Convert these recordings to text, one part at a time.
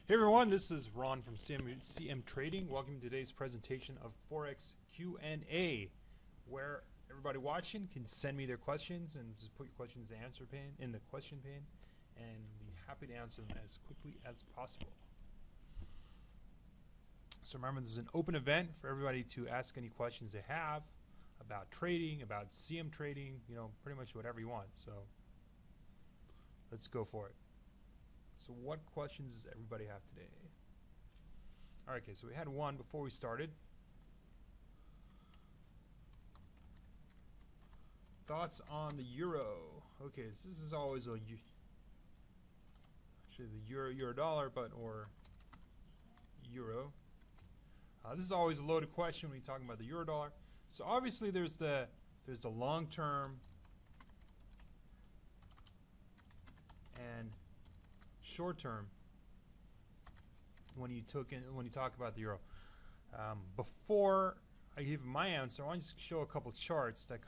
Hey everyone, this is Ron from CMTrading. Welcome to today's presentation of Forex Q&A, where everybody watching can send me their questions and just put your questions in the answer pane, in the question pane, and be happy to answer them as quickly as possible. So remember, this is an open event for everybody to ask any questions they have about trading, about CM trading, pretty much whatever you want. So let's go for it. So what questions does everybody have today? All right, okay, so we had one before we started. Thoughts on the euro? Okay, so this is always actually the euro dollar, or euro. This is always a loaded question when you're talking about the euro dollar. So obviously there's the long term and short term when you talk about the euro. Before I give my answer, I want to show a couple charts that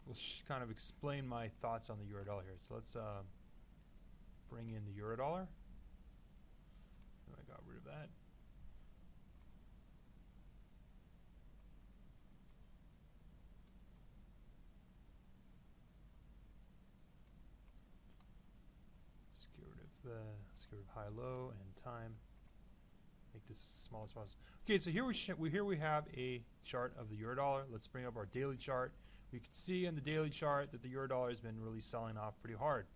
will kind of explain my thoughts on the euro dollar here. So let's bring in the euro dollar. I got rid of that. Let's get rid of high low and time. Make this as small as possible. Okay, so here we have a chart of the euro dollar. Let's bring up our daily chart. We can see in the daily chart that the euro dollar has been really selling off pretty hard.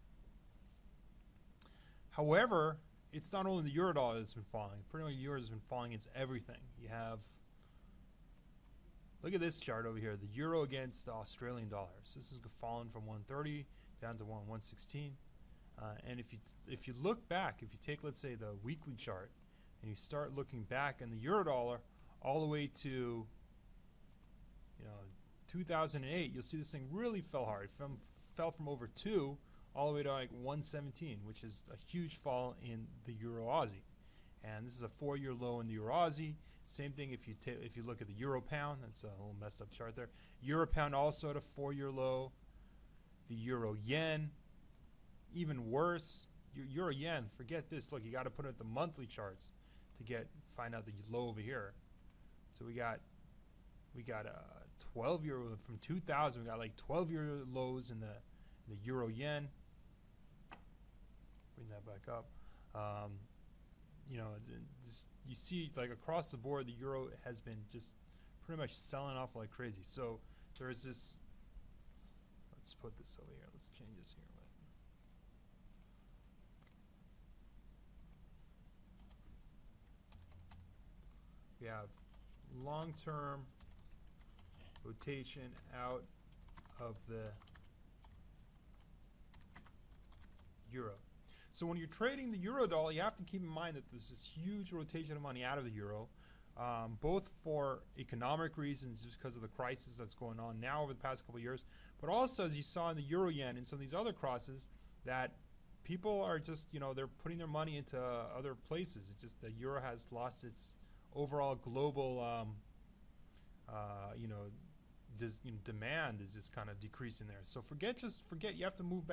However, it's not only the euro dollar that's been falling. Pretty much the euro has been falling against everything. You have, look at this chart over here, the euro against the Australian dollars. This has fallen from 130 down to 116. And if you look back, if you take, let's say, the weekly chart, and you start looking back in the euro dollar all the way to 2008, you'll see this thing really fell hard. It fell from over 2 all the way to like 117, which is a huge fall in the euro Aussie. And this is a 4-year low in the euro Aussie. Same thing if you look at the euro pound. That's a little messed up chart there. Euro pound also at a 4-year low. The euro yen, even worse. Euro yen, forget this. Look, you got to put it at the monthly charts to find out the low over here. So we got a 12-year from 2000. We got like 12-year lows in the euro yen. Bring that back up. You see, like, across the board, the euro has been just pretty much selling off like crazy. So there's this. Let's put this over here. Let's change this here. We have long-term rotation out of the euro. So when you're trading the euro dollar, you have to keep in mind that there's this huge rotation of money out of the euro, both for economic reasons, just because of the crisis that's going on now over the past couple of years, but also, as you saw in the euro yen and some of these other crosses, that people are just, they're putting their money into other places. It's just the euro has lost its overall global, demand is just kind of decreasing there. So forget. You have to move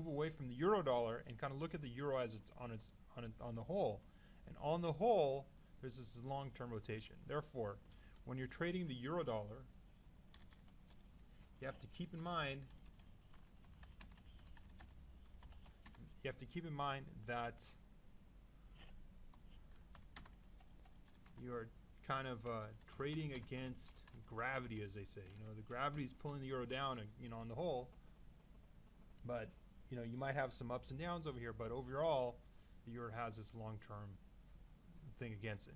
away from the euro dollar and kind of look at the euro as it's on the whole. And on the whole, there's this long-term rotation. Therefore, when you're trading the euro dollar, you have to keep in mind. That you're kind of trading against gravity, as they say. The gravity is pulling the euro down, on the whole. But you might have some ups and downs over here, but overall, the euro has this long-term thing against it.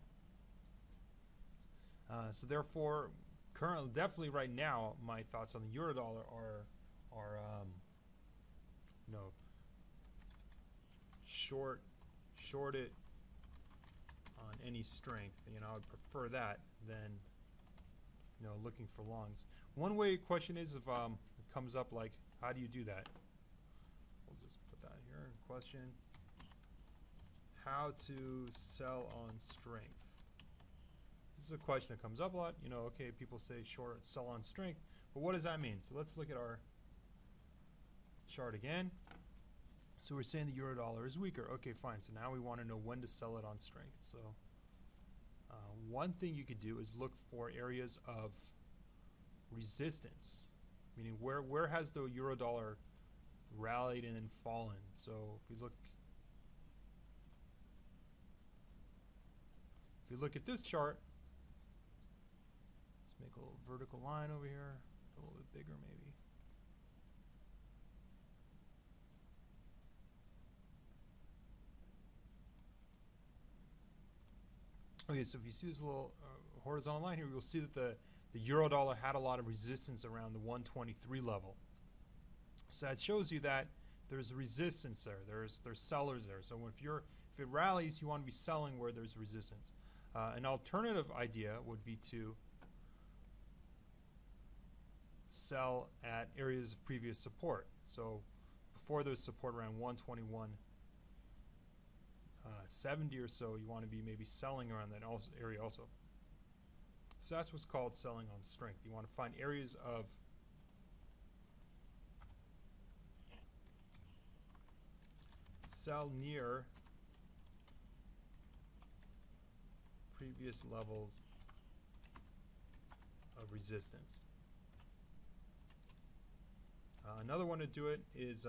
So therefore, currently, definitely right now, my thoughts on the euro dollar are short it on any strength. I would prefer that than looking for longs. One way question is, if it comes up, like, how do you do that? We'll just put that here. Question: how to sell on strength. This is a question that comes up a lot. Okay, people say short sell on strength, but what does that mean? So let's look at our chart again. So we're saying the euro dollar is weaker. Okay, fine. So now we want to know when to sell it on strength. So one thing you could do is look for areas of resistance, meaning where has the euro dollar rallied and then fallen. So if you look at this chart, let's make a little vertical line over here, a little bit bigger maybe. Okay, so if you see this little horizontal line here, you'll see that the euro dollar had a lot of resistance around the 123 level. So that shows you that there's resistance there. There's sellers there. So if it rallies, you want to be selling where there's resistance. An alternative idea would be to sell at areas of previous support. So before there's support around 121.70 or so, you want to be maybe selling around that area also. So that's what's called selling on strength. You want to find areas of sell near previous levels of resistance. Another one to do it is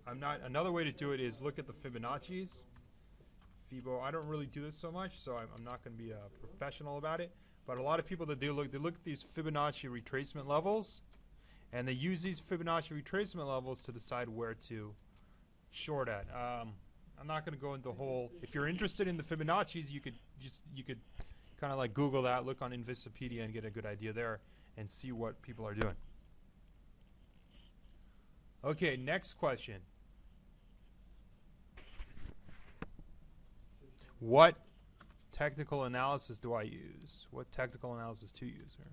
another way to do it is look at the Fibonacci's. Fibo. I don't really do this so much, so I'm not going to be a professional about it. But a lot of people that they look at these Fibonacci retracement levels, and they use these Fibonacci retracement levels to decide where to short at. I'm not going to go into the whole. If you're interested in the Fibonacci's, you could kind of like Google that, look on Investopedia, and get a good idea there, and see what people are doing. Okay, next question. What technical analysis do I use? What technical analysis to use here?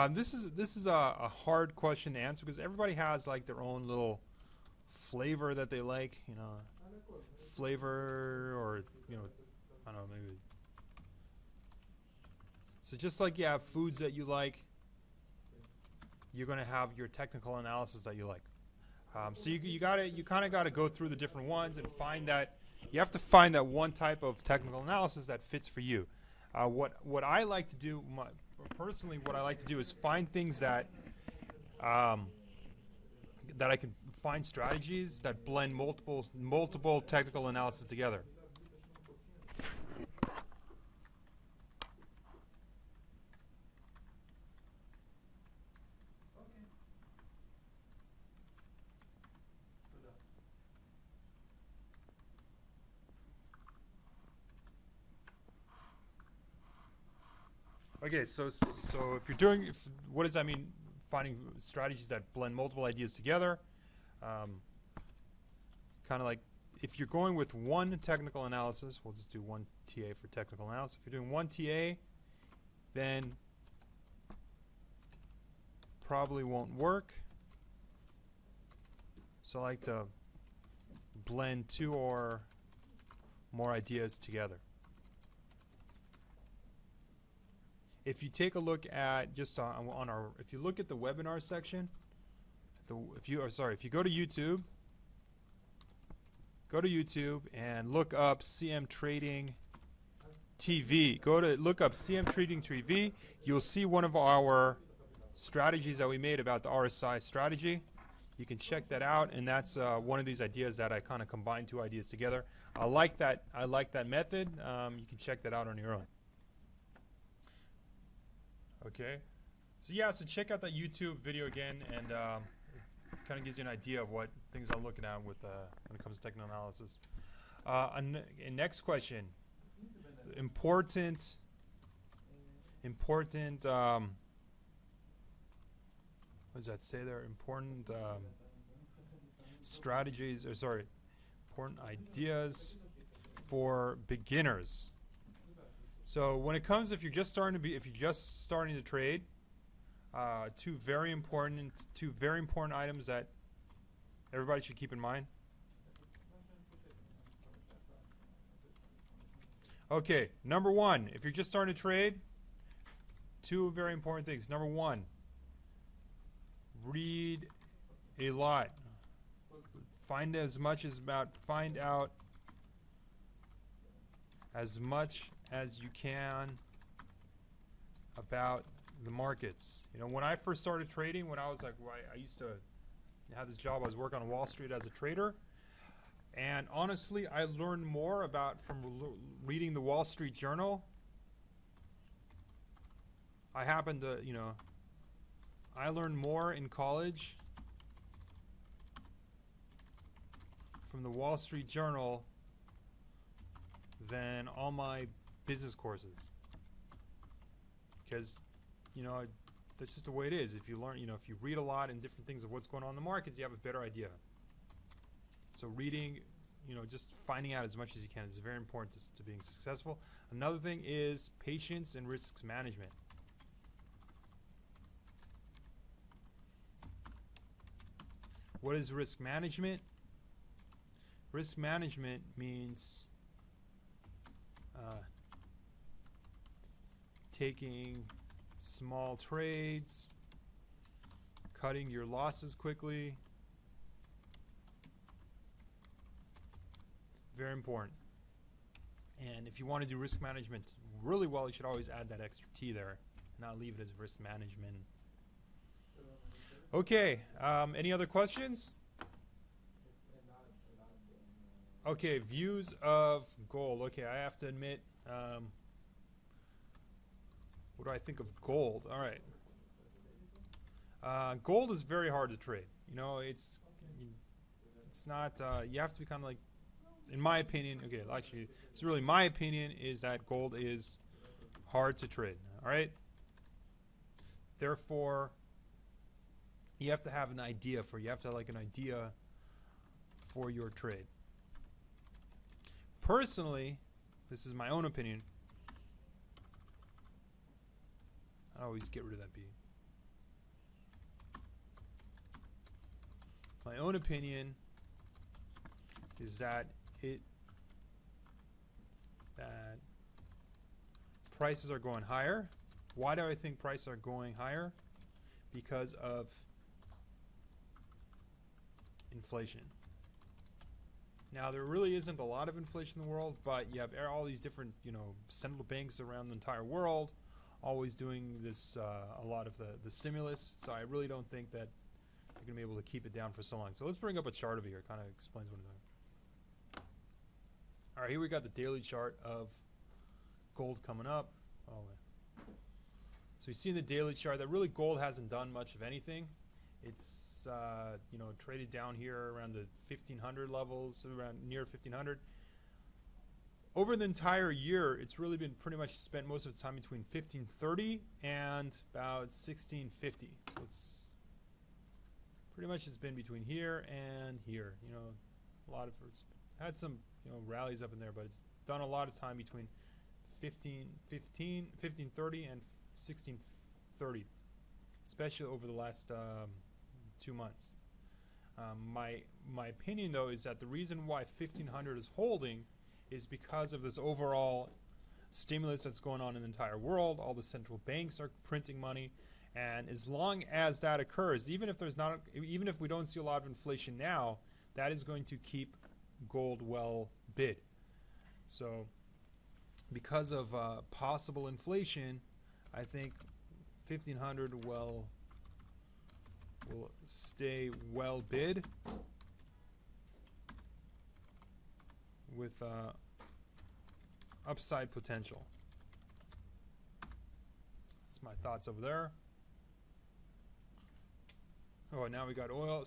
This is a hard question to answer because everybody has like their own little flavor that they like, you know, flavor or I don't know, maybe. So just like you have foods that you like, you're going to have your technical analysis that you like. So you kind of got to go through the different ones and find that you have to find that one type of technical analysis that fits for you. What I like to do, personally, what I like to do is find things that that I can find strategies that blend multiple technical analysis together. Okay, so if you're doing, what does that mean? Finding strategies that blend multiple ideas together. Kind of like if you're going with one technical analysis, we'll just do one TA for technical analysis. If you're doing one TA, then probably won't work. So I like to blend two or more ideas together. If you take a look at just on our, if you look at the webinar section, if you go to YouTube, and look up CMTrading TV. Look up CMTrading TV. You'll see one of our strategies that we made about the RSI strategy. You can check that out, and that's one of these ideas that I kind of combine two ideas together. I like that method. You can check that out on your own. Okay, so yeah, so check out that YouTube video again, and it kind of gives you an idea of what things I'm looking at with when it comes to technical analysis. And next question, important. What does that say there? Important strategies, or sorry, important ideas for beginners. So when it comes, if you're just starting to trade, two very important items that everybody should keep in mind. Okay, number one, if you're just starting to trade, two very important things. Number one, Read a lot. Find as much as find out as much as you can about the markets. You know, when I first started trading, when I was like, I used to have this job, I was working on Wall Street as a trader. And honestly, I learned more from reading the Wall Street Journal. I happened to, I learned more in college from the Wall Street Journal than all my business courses. Because, that's just the way it is. If you learn, if you read a lot and different things of what's going on in the markets, you have a better idea. So reading, just finding out as much as you can is very important to being successful. Another thing is patience and risks management. What is risk management? Risk management means taking small trades, cutting your losses quickly. Very important. And if you want to do risk management really well, you should always add that extra T there, not leave it as risk management. Okay, any other questions? Okay, views of gold. Okay, I have to admit, what do I think of gold? All right. Gold is very hard to trade. It's not, you have to be kind of like, in my opinion, okay, actually, it's really my opinion is that gold is hard to trade, all right? Therefore, you have to have an idea you have to have like an idea for your trade. Personally, this is my own opinion. I always get rid of that B. My own opinion is that prices are going higher. Why do I think prices are going higher? Because of inflation. Now, there really isn't a lot of inflation in the world, but you have all these different, central banks around the entire world always doing this, a lot of the stimulus. So I really don't think that you're going to be able to keep it down for so long. So let's bring up a chart over here. It kind of explains what I'm doing. All right, here we got the daily chart of gold coming up. So you see in the daily chart that really gold hasn't done much of anything. It's traded down here around the 1500 levels, around near 1500. Over the entire year, it's really been pretty much spent most of its time between 1530 and about 1650. So it's pretty much it's been between here and here. A lot of it's had some rallies up in there, but it's done a lot of time between 1530 and 1630, especially over the last 2 months. My opinion, though, is that the reason why 1500 is holding is because of this overall stimulus that's going on in the entire world. All the central banks are printing money, and as long as that occurs, even if we don't see a lot of inflation now, that is going to keep gold well bid. So, because of possible inflation, I think 1500 will stay well bid with upside potential. That's my thoughts over there. Oh, now we got oil.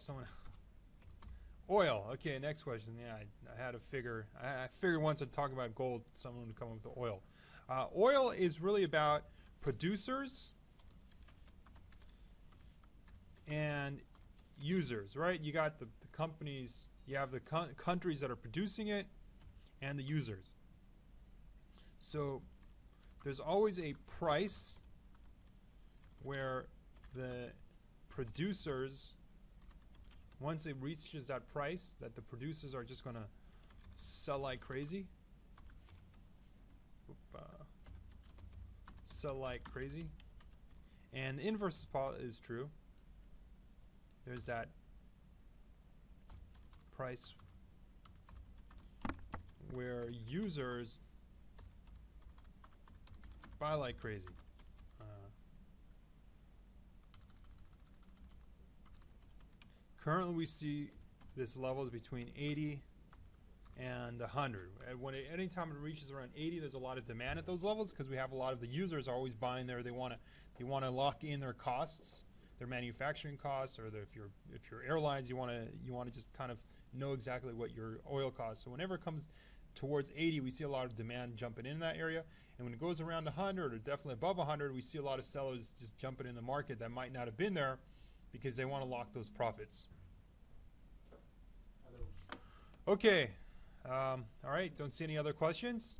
Oil. Okay, next question. Yeah, I had to figure. I figured once I'd talk about gold, someone would come up with oil. Oil is really about producers and users, right? You got the companies, you have the countries that are producing it, and the users. So there's always a price where the producers, once it reaches that price, that the producers are just going to sell like crazy. Sell like crazy. And the inverse is true. there's that price where users buy like crazy. Currently we see this level is between 80 and 100. And anytime it reaches around 80, there's a lot of demand at those levels because we have a lot of the users are always buying there. They want to lock in their costs, their manufacturing costs, or if you're airlines, you want to just kind of know exactly what your oil costs. So whenever it comes towards 80, we see a lot of demand jumping in that area. And when it goes around 100 or definitely above 100, we see a lot of sellers just jumping in the market that might not have been there because they want to lock those profits. Okay. All right. Don't see any other questions.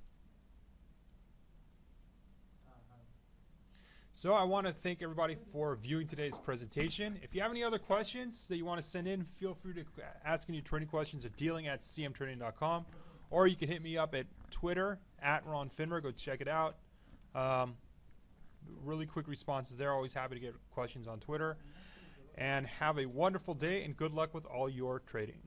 So I want to thank everybody for viewing today's presentation. If you have any other questions that you want to send in, feel free to ask any trading questions at dealing@cmtrading.com, or you can hit me up at Twitter @RonFinmer. Go check it out. Really quick responses there. Always happy to get questions on Twitter. And have a wonderful day and good luck with all your trading.